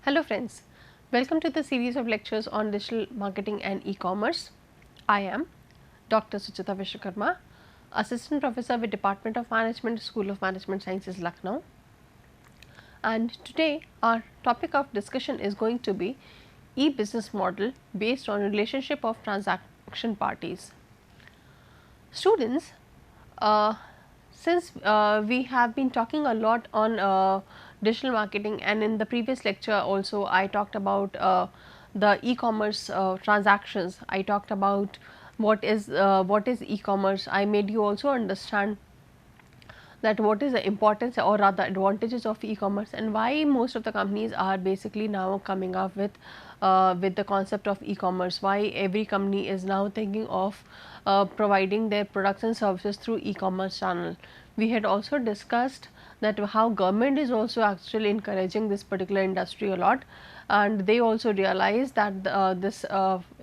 Hello friends, welcome to the series of lectures on digital marketing and e-commerce. I am Dr. Suchita Vishwakarma, Assistant Professor with Department of Management, School of Management Sciences, Lucknow. And today our topic of discussion is going to be e-business model based on relationship of transaction parties. Students, uh, since we have been talking a lot on digital marketing, and in the previous lecture also I talked about the e-commerce transactions. I talked about what is e-commerce. I made you also understand that what is the importance or rather advantages of e-commerce and why most of the companies are basically now coming up with the concept of e-commerce, why every company is now thinking of providing their products and services through e-commerce channel. We had also discussed that how government is also actually encouraging this particular industry a lot, and they also realize that this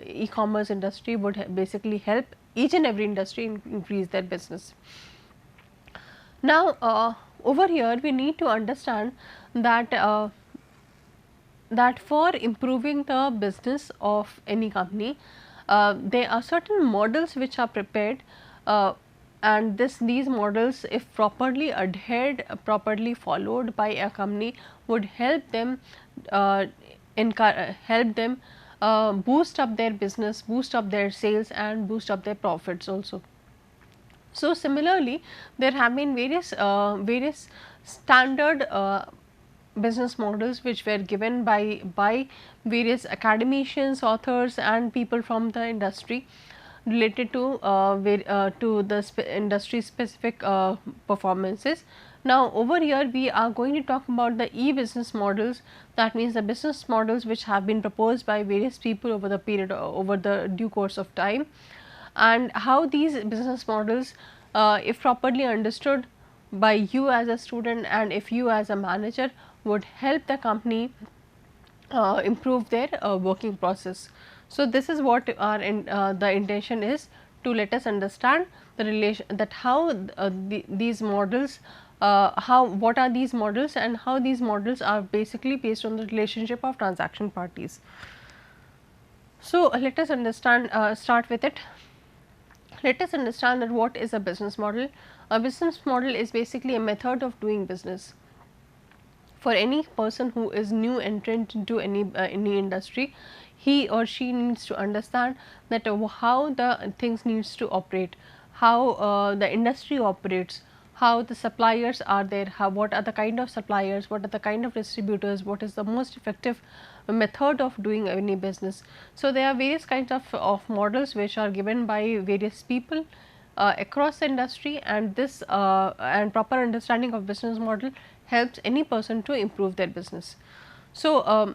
e-commerce industry would basically help each and every industry increase their business. Now, over here we need to understand that for improving the business of any company, there are certain models which are prepared, and these models, if properly adhered, properly followed by a company, would help them boost up their business, boost up their sales, and boost up their profits also. So, similarly, there have been various standard business models which were given by various academicians, authors, and people from the industry related to the industry specific performances. Now, over here we are going to talk about the e-business models, that means the business models which have been proposed by various people over the due course of time, and how these business models, if properly understood by you as a student and if you as a manager, would help the company improve their working process. So, this is what the intention is, to let us understand the relation, that how these models, what are these models and how these models are basically based on the relationship of transaction parties. So, let us understand, start with it. Let us understand that what is a business model. A business model is basically a method of doing business. For any person who is new entrant into any industry, he or she needs to understand that how the things needs to operate, how the industry operates, how the suppliers are there, what are the kind of suppliers, what are the kind of distributors, what is the most effective method of doing any business. So, there are various kinds of models which are given by various people across the industry, and this and proper understanding of business model helps any person to improve their business. So,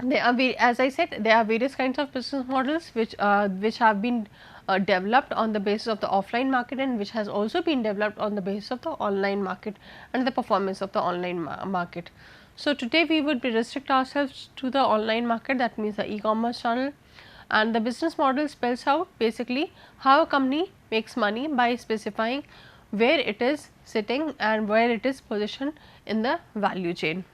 there are, as I said, there are various kinds of business models which have been developed on the basis of the offline market, and which has also been developed on the basis of the online market and the performance of the online market. So, today we would restrict ourselves to the online market, that means the e-commerce channel, and the business model spells out basically how a company makes money by specifying where it is sitting and where it is positioned in the value chain.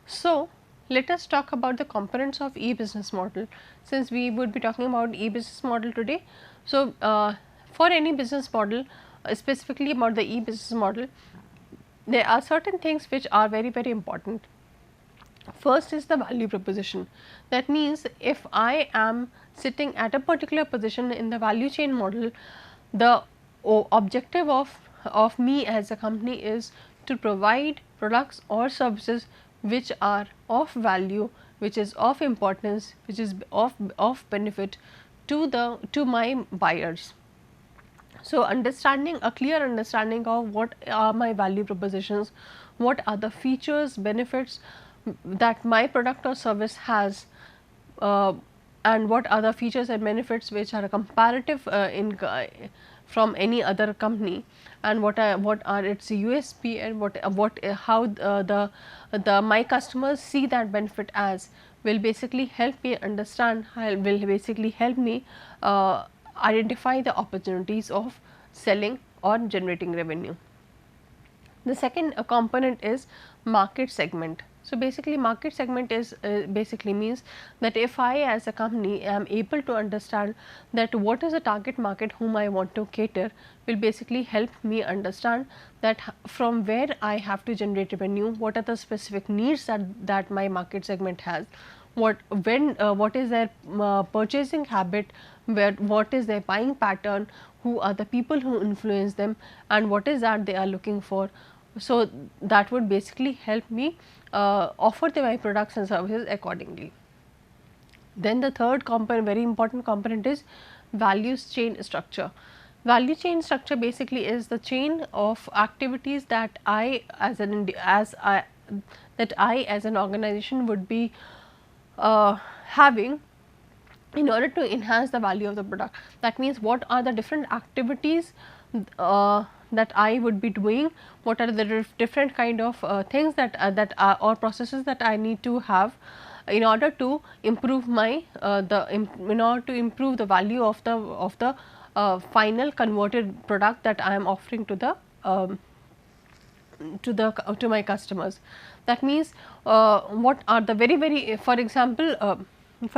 So, let us talk about the components of e-business model, since we would be talking about e-business model today. So, for any business model, specifically about the e-business model, there are certain things which are very important. First is the value proposition. That means, if I am sitting at a particular position in the value chain model, the objective of me as a company is to provide products or services which are of value, which is of importance, which is of benefit to my buyers. So, understanding a clear understanding of what are my value propositions, what are the features, benefits that my product or service has, and what are the features and benefits which are comparative from any other company, and what are its USP, and how the my customers see that benefit as, will basically help me understand, will basically help me identify the opportunities of selling or generating revenue. The second component is market segment. So, basically market segment is basically means that if I as a company am able to understand that what is the target market whom I want to cater, will basically help me understand that from where I have to generate revenue, what are the specific needs that my market segment has, what is their purchasing habit, what is their buying pattern, who are the people who influence them, and what is that they are looking for. So, that would basically help me offer my products and services accordingly. Then the third component, very important component, is values chain structure. Value chain structure basically is the chain of activities that I as an organization would be having in order to enhance the value of the product. That means, what are the different activities that I would be doing, what are the different kind of things or processes that I need to have in order to improve my in order to improve the value of the final converted product that I am offering to the to my customers. That means, what are the very for example, if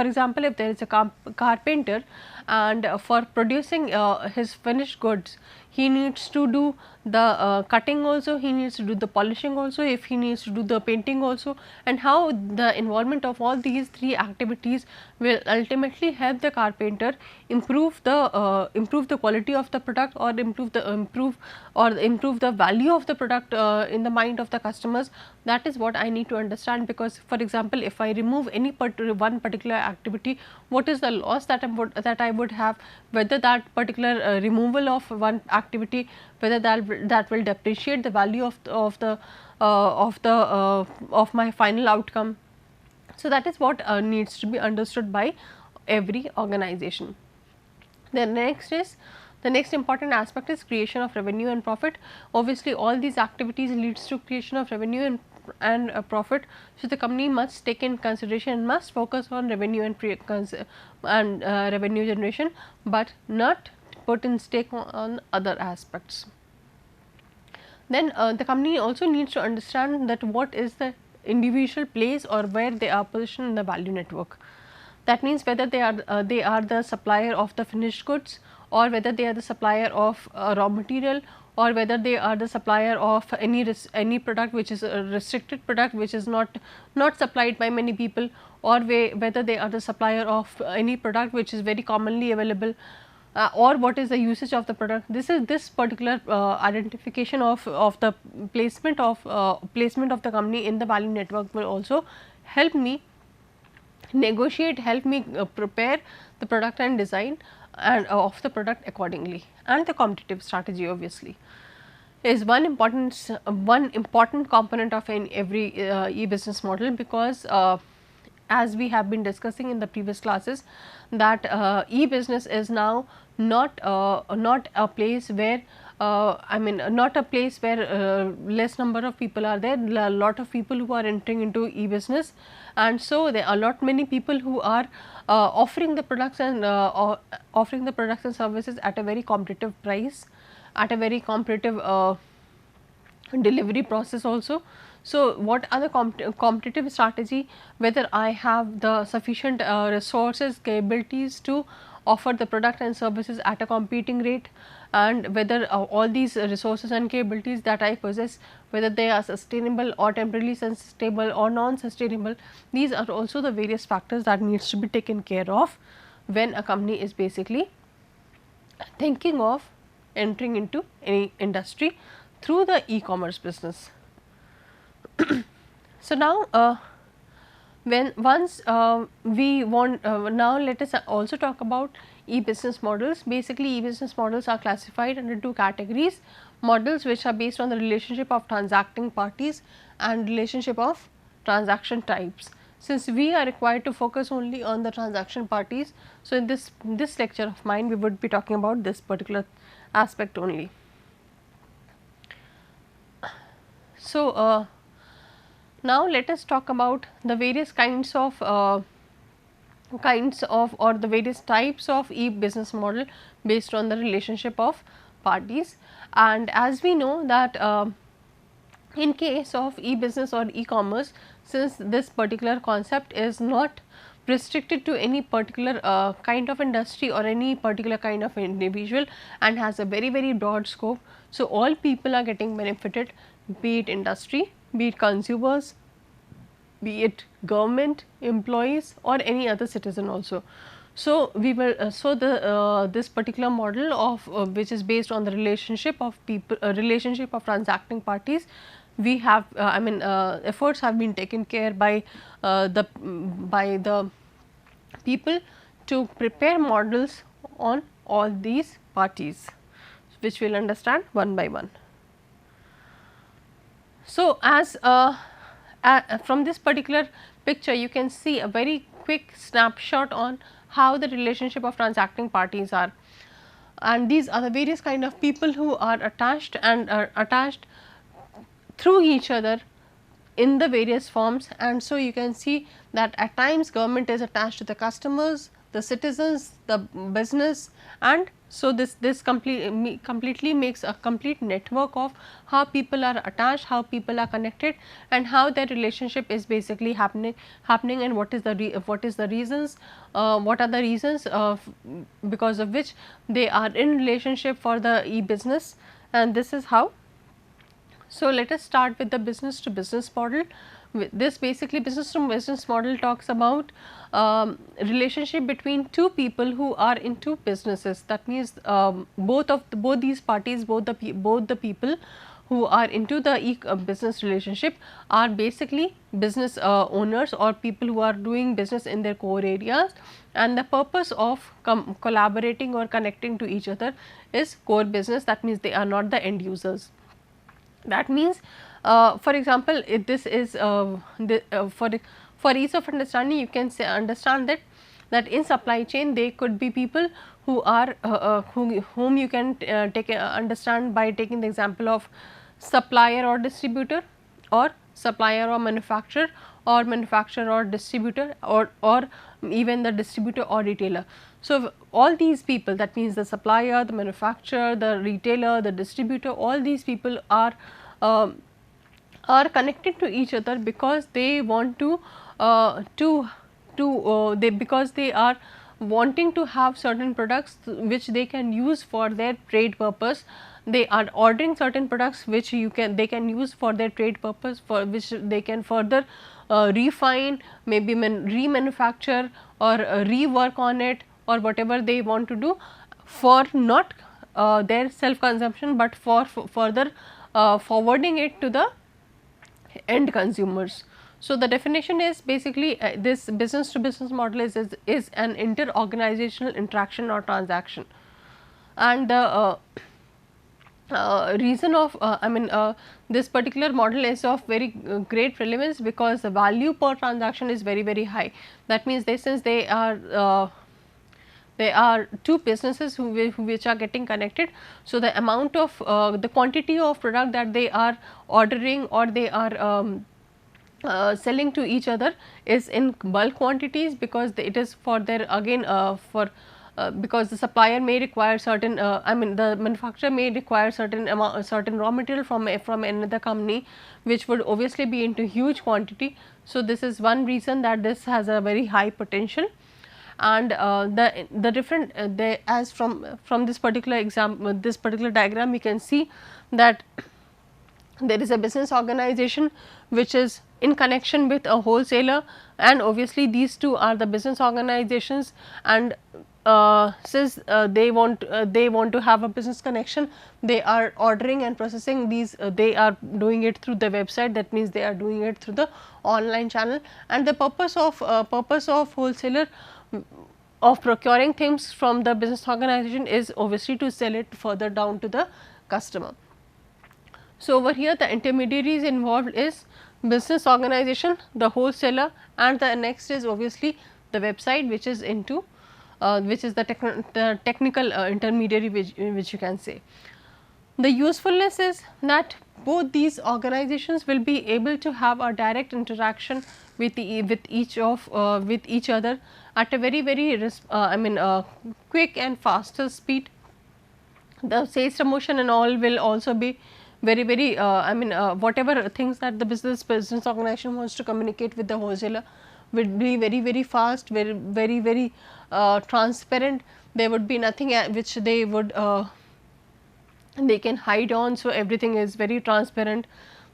there is a carpenter, and for producing his finished goods, he needs to do the cutting also, he needs to do the polishing also, if he needs to do the painting also, and how the involvement of all these three activities will ultimately help the carpenter improve the quality of the product, or improve the value of the product in the mind of the customers. That is what I need to understand, because for example, if I remove any one particular activity, what is the loss that I would have, whether that particular removal of one activity, whether that will depreciate the value of my final outcome. So, that is what needs to be understood by every organization. The next important aspect is creation of revenue and profit. Obviously, all these activities leads to creation of revenue and profit. So, the company must take in consideration and must focus on revenue and revenue generation, but not put in stake on other aspects. Then the company also needs to understand that what is the individual place or where they are positioned in the value network. That means, whether they are the supplier of the finished goods, or whether they are the supplier of raw material, or whether they are the supplier of any product which is a restricted product, which is not supplied by many people, or whether they are the supplier of any product which is very commonly available, or what is the usage of the product. This particular identification of the placement of the company in the value network will also help me negotiate, help me prepare the product and design and of the product accordingly. And the competitive strategy obviously is one important component of every e-business model, because as we have been discussing in the previous classes, that e-business is now not a place where not a place where less number of people are there. A lot of people who are entering into e-business, and so there are many people who are offering the products and services at a very competitive price, at a very competitive delivery process also. So, what are the competitive strategy, whether I have the sufficient resources, capabilities to offer the product and services at a competing rate, and whether all these resources and capabilities that I possess, whether they are sustainable or temporarily sustainable or non-sustainable. These are also the various factors that needs to be taken care of when a company is basically thinking of entering into any industry through the e-commerce business. So, now once we want now let us also talk about e-business models. Basically, e-business models are classified under two categories: models which are based on the relationship of transacting parties and relationship of transaction types. Since we are required to focus only on the transaction parties, so in this lecture of mine we would be talking about this particular aspect only. So, now let us talk about the various kinds of or the various types of e-business model based on the relationship of parties. And as we know that In case of e-business or e-commerce, since this particular concept is not restricted to any particular kind of industry or any particular kind of individual and has a very broad scope. So, all people are getting benefited, be it industry, be it consumers, be it government employees or any other citizen also. So, we will so the this particular model of which is based on the relationship of people, relationship of transacting parties, we have I mean efforts have been taken care by the people to prepare models on all these parties, which we will understand one by one. So, as from this particular picture you can see a very quick snapshot on how the relationship of transacting parties are, and these are the various kind of people who are attached and are attached through each other in the various forms. And so, you can see that at times government is attached to the customers, the citizens, the business, and so this completely makes a complete network of how people are attached, how people are connected, and how their relationship is basically happening, and what is the reasons, what are the reasons because of which they are in relationship for the e-business, and this is how. So, let us start with the business to business model. This basically business to business model talks about relationship between two people who are into businesses. That means both these parties, both the people who are into the business relationship are basically business owners or people who are doing business in their core areas, and the purpose of collaborating or connecting to each other is core business. That means they are not the end users. That means, for example, if this is for ease of understanding, you can say understand that in supply chain they could be people who are whom you can understand by taking the example of supplier or distributor, or supplier or manufacturer or distributor, or even the distributor or retailer. So, all these people, that means the supplier, the manufacturer, the retailer, the distributor, all these people are connected to each other because they want because they are wanting to have certain products which they can use for their trade purpose. They are ordering certain products which they can use for their trade purpose, for which they can further refine, maybe remanufacture or rework on it, or whatever they want to do for not their self consumption, but for further forwarding it to the end consumers. So, the definition is basically this business to business model is an inter-organizational interaction or transaction, and the reason of this particular model is of very great relevance because the value per transaction is very high. That means since they are two businesses which are getting connected. So, the amount of the quantity of product that they are ordering or they are selling to each other is in bulk quantities, because it is for their again for because the supplier may require certain the manufacturer may require certain raw material from another company, which would obviously be into huge quantity. So, this is one reason that this has a very high potential. And the different as from this particular example, this particular diagram, we can see that there is a business organization which is in connection with a wholesaler, and obviously these two are the business organizations, and since they want to have a business connection, they are ordering and processing these, they are doing it through the website. That means they are doing it through the online channel, and the purpose of wholesaler of procuring things from the business organization is obviously to sell it further down to the customer. So, over here the intermediaries involved is business organization, the wholesaler, and the next is obviously the website, which is into which is the technical intermediary, which you can say. The usefulness is that both these organizations will be able to have a direct interaction with each other at a very quick and faster speed. The sales promotion and all will also be very I mean whatever things that the business organization wants to communicate with the wholesaler would be very fast, very transparent. There would be nothing which they would they can hide on. So, everything is very transparent.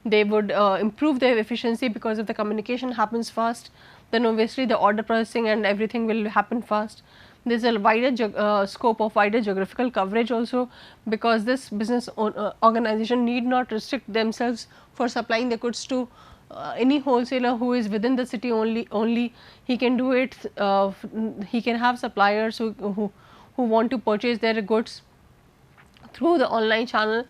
They would improve their efficiency because if the communication happens fast, then obviously the order processing and everything will happen fast. There is a wider scope of wider geographical coverage also, because this business organization need not restrict themselves for supplying the goods to any wholesaler who is within the city only. He can do it, he can have suppliers who want to purchase their goods through the online channel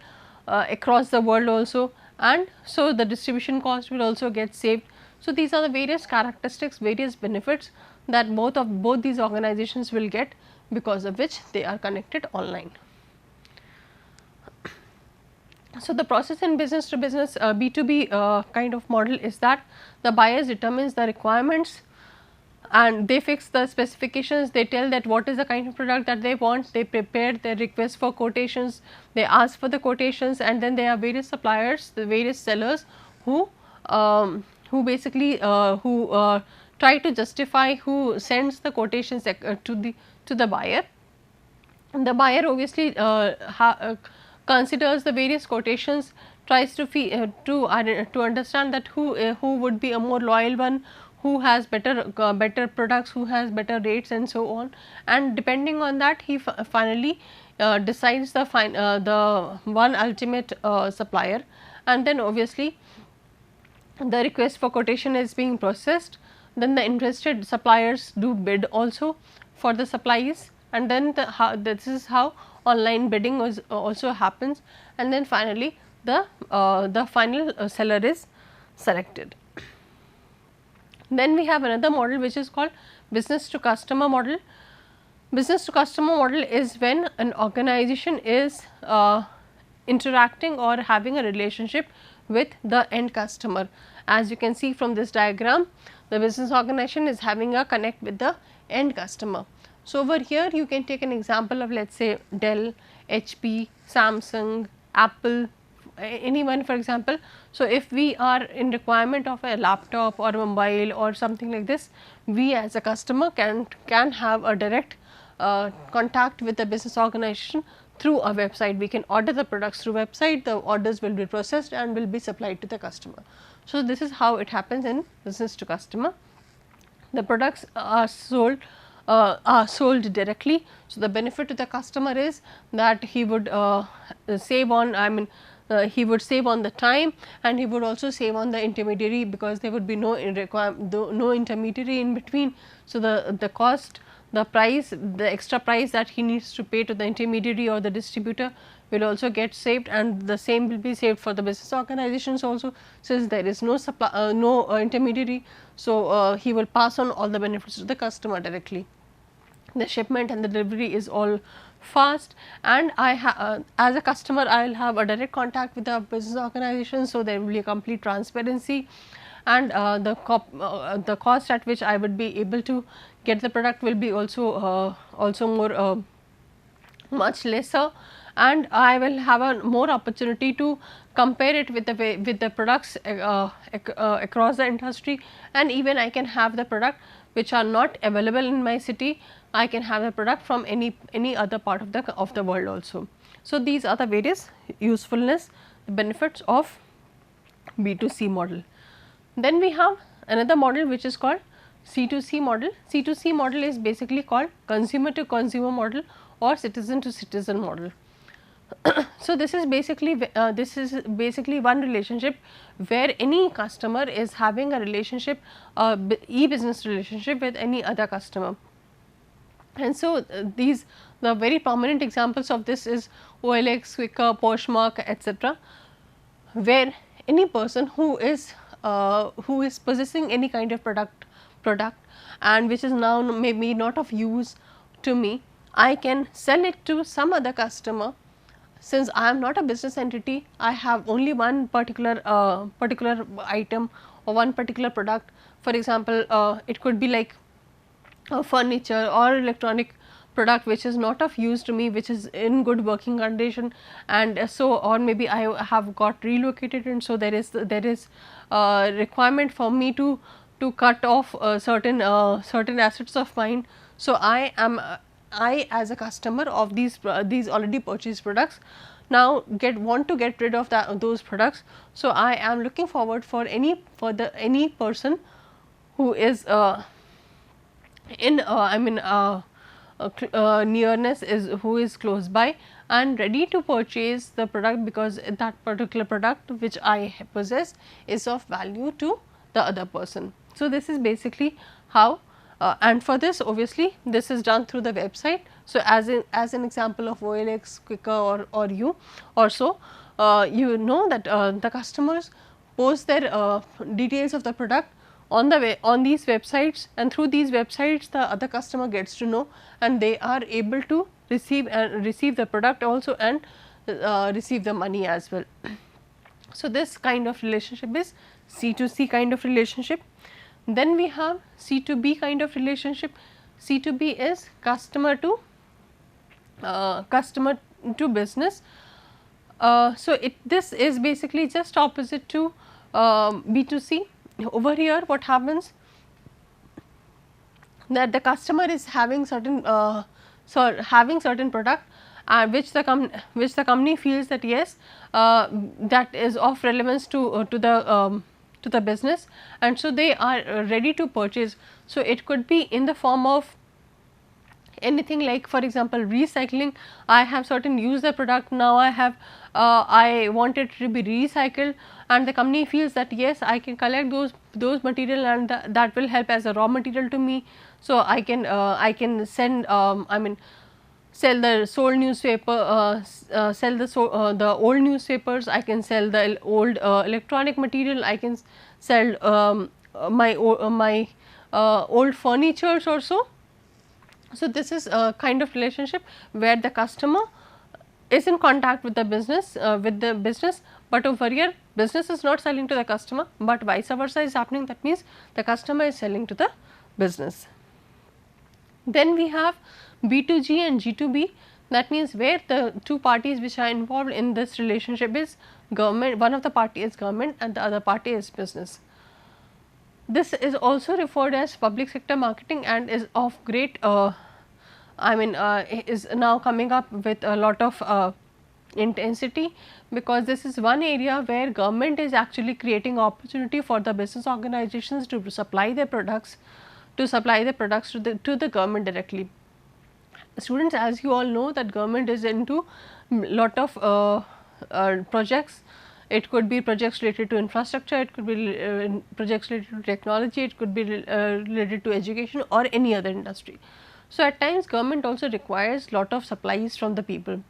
across the world also, and so the distribution cost will also get saved. So, these are the various characteristics, various benefits that both these organizations will get, because of which they are connected online. So, the process in business to business B2B kind of model is that the buyers determines the requirements and they fix the specifications. They tell that what is the kind of product that they want, they prepare their request for quotations, they ask for the quotations, and then there are various suppliers, the various sellers who basically try to justify, who sends the quotations to the buyer. And the buyer obviously considers the various quotations, tries to understand that who would be a more loyal one, who has better products, who has better rates, and so on. And depending on that, he finally decides the one ultimate supplier, and then obviously the request for quotation is being processed. Then the interested suppliers do bid also for the supplies, and then this is how online bidding also happens, and then finally the final seller is selected. Then we have another model which is called business to customer model. Business to customer model is when an organization is interacting or having a relationship with the end customer. As you can see from this diagram, the business organization is having a connect with the end customer. So, over here you can take an example of, let us say, Dell, HP, Samsung, Apple, anyone for example. So, if we are in requirement of a laptop or a mobile or something like this, we as a customer can have a direct contact with the business organization through a website. We can order the products through website, the orders will be processed and will be supplied to the customer. So, this is how it happens in business to customer. The products are sold directly. So, the benefit to the customer is that he would save on, he would save on the time, and he would also save on the intermediary, because there would be no intermediary in between. So, the cost, the price, the extra price that he needs to pay to the intermediary or the distributor will also get saved, and the same will be saved for the business organizations also, since there is no intermediary. So, he will pass on all the benefits to the customer directly. The shipment and the delivery is all fast, and as a customer I will have a direct contact with the business organization. So, there will be a complete transparency, and the cost at which I would be able to get the product will be also more much lesser, and I will have a more opportunity to compare it with the products across the industry, and even I can have the product which are not available in my city. I can have the product from any other part of the world also. So, these are the various usefulness, the benefits of B2C model. Then we have another model which is called C2C model. C2C model is basically called consumer to consumer model or citizen to citizen model. So, this is basically one relationship where any customer is having a relationship, e-business relationship with any other customer. And so, the very prominent examples of this is OLX, Quikr, Poshmark, etc., where any person who is possessing any kind of product and which is now maybe not of use to me, I can sell it to some other customer. Since I am not a business entity, I have only one particular item or one particular product. For example, it could be like furniture or electronic product which is not of use to me, which is in good working condition, and so, or maybe I have got relocated, and so there is requirement for me to cut off certain assets of mine. So, I as a customer of these already purchased products now want to get rid of those products. So, I am looking forward for any person who is in nearness, is who is close by and ready to purchase the product, because that particular product which I possess is of value to the other person. So, this is basically how, and for this obviously this is done through the website. So, as an example of OLX, Quikr or you also, you know that the customers post their details of the product on these websites, and through these websites the other customer gets to know, and they are able to receive the product also, and receive the money as well. So, this kind of relationship is C2C kind of relationship. Then we have C2B kind of relationship. C2B is customer to business. So, this is basically just opposite to B2C. Over here what happens, that the customer is having certain product which the company feels that yes, that is of relevance to the business, and so they are ready to purchase. So, it could be in the form of anything like, for example, recycling. I have used the product, now I want it to be recycled, and the company feels that yes, I can collect those material, and that will help as a raw material to me. So, I can send sell the sold newspaper, sell the old newspapers, I can sell the old electronic material, I can sell my old furnitures also. So, this is a kind of relationship where the customer is in contact with the business, but over here business is not selling to the customer, but vice versa is happening. That means, the customer is selling to the business. Then we have B2G and G2B. That means, where the two parties which are involved in this relationship is government, one of the party is government and the other party is business. This is also referred as public sector marketing, and is of great is now coming up with a lot of intensity, because this is one area where government is actually creating opportunity for the business organizations to supply their products to the government directly. Students, as you all know, that government is into lot of projects. It could be projects related to infrastructure, it could be projects related to technology, it could be related to education or any other industry. So, at times government also requires lot of supplies from the people.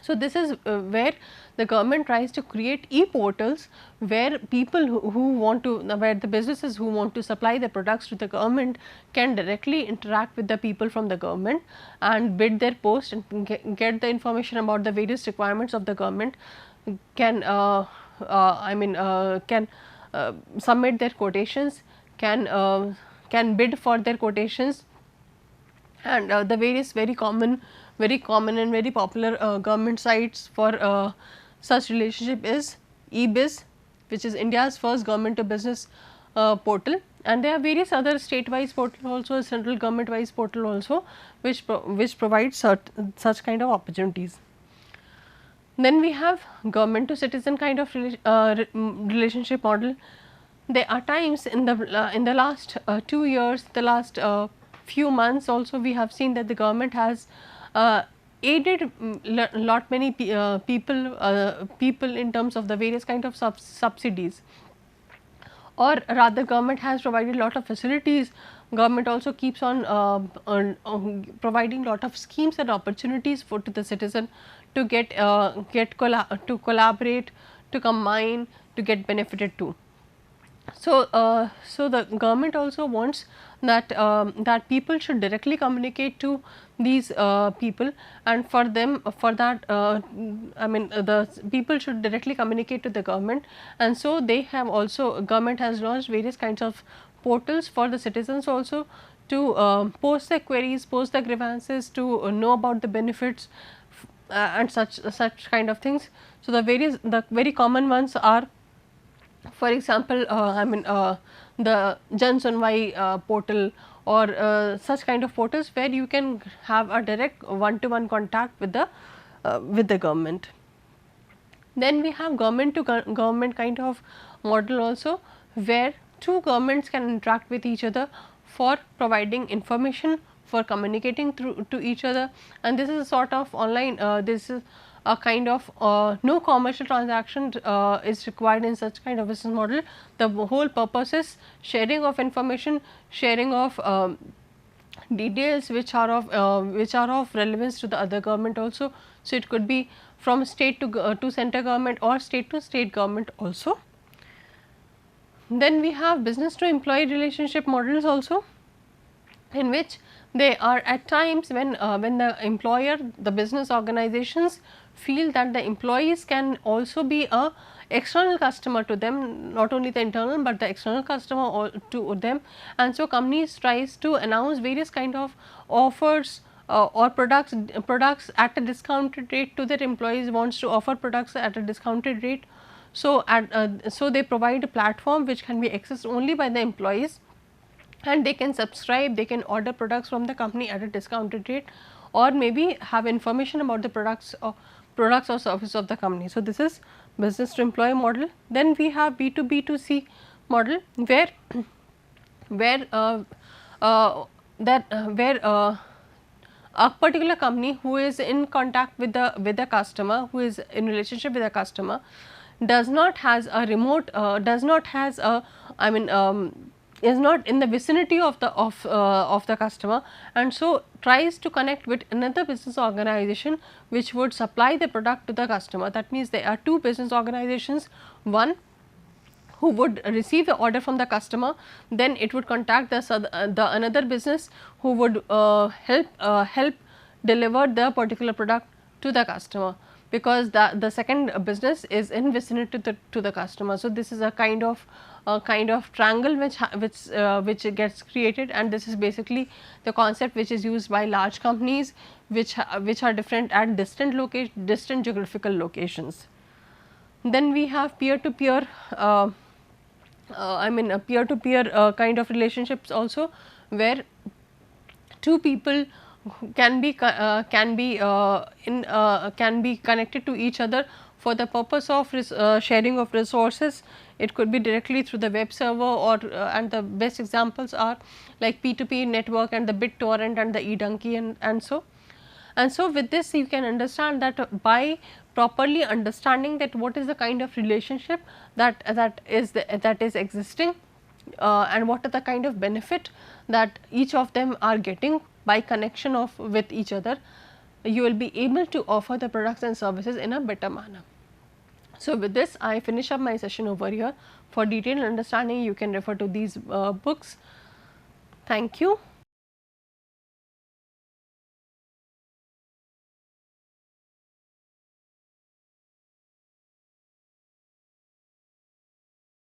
So, this is where the government tries to create e-portals, where people who want to, where the businesses who want to supply the products to the government can directly interact with the people from the government and bid their post and get the information about the various requirements of the government, can submit their quotations, can bid for their quotations, and the various very common and very popular government sites for such relationship is eBiz, which is India's first government to business portal, and there are various other state wise portal also, central government wise portal also, which provides such kind of opportunities. Then we have government to citizen kind of relationship model. There are times in the last 2 years, the last few months also, we have seen that the government has aided lot many people in terms of the various kind of subsidies, or rather government has provided lot of facilities. Government also keeps on providing lot of schemes and opportunities to the citizen to to collaborate, to combine, to get benefited too. So, so the government also wants that that people should directly communicate to these people, and for that the people should directly communicate to the government, and so they have also, government has launched various kinds of portals for the citizens also to post their queries, post their grievances, to know about the benefits and such kind of things. So, the very common ones are, for example, the Jan Sunwai portal, or such kind of portals where you can have a direct one-to-one contact with the government. Then we have government to government kind of model also, where two governments can interact with each other for providing information, for communicating through to each other, and this is a sort of online, this is a kind of no commercial transaction is required in such kind of business model. The whole purpose is sharing of information, sharing of details which are of relevance to the other government also. So, it could be from state to center government, or state to state government also. Then we have business to employee relationship models also, in which they are at times when the employer, the business organizations feel that the employees can also be a external customer to them, not only the internal but the external customer to them, and so companies tries to announce various kind of offers or products at a discounted rate to their employees, wants to offer products at a discounted rate. So, so they provide a platform which can be accessed only by the employees, and they can subscribe, they can order products from the company at a discounted rate, or maybe have information about the products or service of the company. So, this is business to employee model. Then we have B2B2C model, where a particular company who is in contact with the customer, who is in relationship with the customer, does not has a remote, does not has a, is not in the vicinity of the customer, and so tries to connect with another business organization which would supply the product to the customer. That means there are two business organizations, one who would receive the order from the customer, then it would contact the another business who would help deliver the particular product to the customer, because the second business is in vicinity to the customer. So, this is a kind of triangle which gets created, and this is basically the concept which is used by large companies which are different at distant geographical locations. Then we have peer to peer peer to peer kind of relationships also, where two people can be connected to each other for the purpose of sharing of resources. It could be directly through the web server, or and the best examples are like P2P network and the BitTorrent and the eDonkey and so. And so, with this you can understand that by properly understanding that what is the kind of relationship that is existing, and what are the kind of benefit that each of them are getting by connection with each other, you will be able to offer the products and services in a better manner. So, with this I finish up my session over here. For detailed understanding you can refer to these books. Thank you.